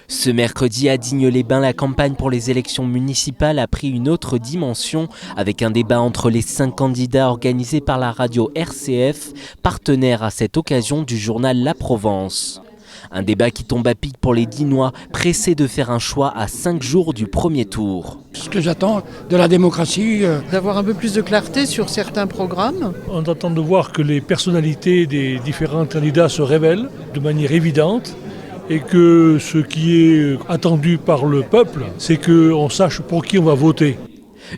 Ce mercredi à Digne-les-Bains, la campagne pour les élections municipales a pris une autre dimension avec un débat entre les 5 candidats organisé par la radio RCF, partenaire à cette occasion du journal La Provence. Un débat qui tombe à pic pour les Dinois, pressés de faire un choix à 5 jours du premier tour. Ce que j'attends de la démocratie. D'avoir un peu plus de clarté sur certains programmes. On attend de voir que les personnalités des différents candidats se révèlent de manière évidente et que ce qui est attendu par le peuple, c'est qu'on sache pour qui on va voter.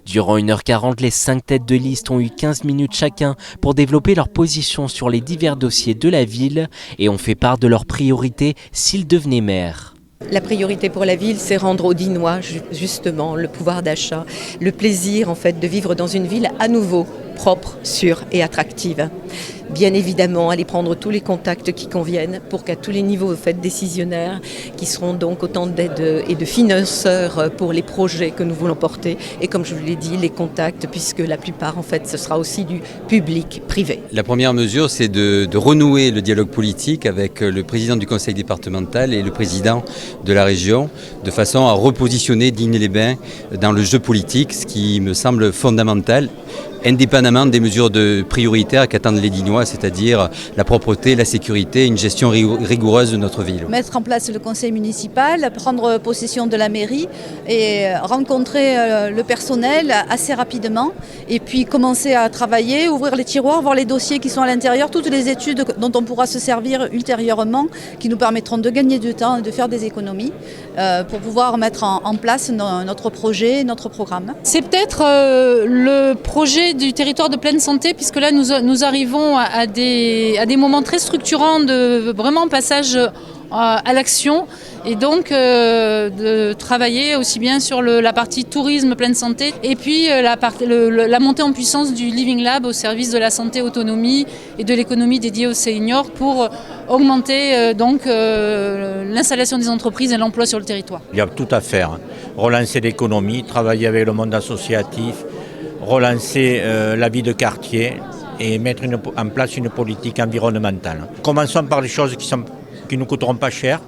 Durant 1h40, les 5 têtes de liste ont eu 15 minutes chacun pour développer leur position sur les divers dossiers de la ville et ont fait part de leurs priorités s'ils devenaient maires. La priorité pour la ville, c'est rendre aux Dinois justement le pouvoir d'achat, le plaisir en fait de vivre dans une ville à nouveau propre, sûre et attractive. Bien évidemment, aller prendre tous les contacts qui conviennent pour qu'à tous les niveaux décisionnaires, qui seront donc autant d'aides et de financeurs pour les projets que nous voulons porter. Et comme je vous l'ai dit, les contacts, puisque la plupart, en fait, ce sera aussi du public-privé. La première mesure, c'est de renouer le dialogue politique avec le président du conseil départemental et le président de la région, de façon à repositionner Digne-les-Bains dans le jeu politique, ce qui me semble fondamental, indépendamment des mesures prioritaires qu'attendent les Dinois, c'est-à-dire la propreté, la sécurité, une gestion rigoureuse de notre ville. Mettre en place le conseil municipal, prendre possession de la mairie et rencontrer le personnel assez rapidement et puis commencer à travailler, ouvrir les tiroirs, voir les dossiers qui sont à l'intérieur, toutes les études dont on pourra se servir ultérieurement qui nous permettront de gagner du temps et de faire des économies pour pouvoir mettre en place notre projet, notre programme. C'est peut-être le projet du territoire de pleine santé, puisque là nous arrivons à des moments très structurants de vraiment passage à l'action et donc de travailler aussi bien sur la partie tourisme pleine santé et puis la montée en puissance du Living Lab au service de la santé autonomie et de l'économie dédiée aux seniors pour augmenter l'installation des entreprises et l'emploi sur le territoire. Il y a tout à faire, relancer l'économie, travailler avec le monde associatif, relancer la vie de quartier et mettre en place une politique environnementale. Commençons par les choses qui ne nous coûteront pas cher,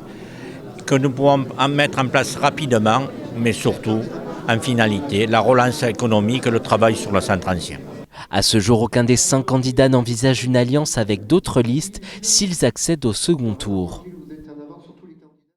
que nous pouvons mettre en place rapidement, mais surtout, en finalité, la relance économique et le travail sur le centre ancien. À ce jour, aucun des 5 candidats n'envisage une alliance avec d'autres listes s'ils accèdent au second tour.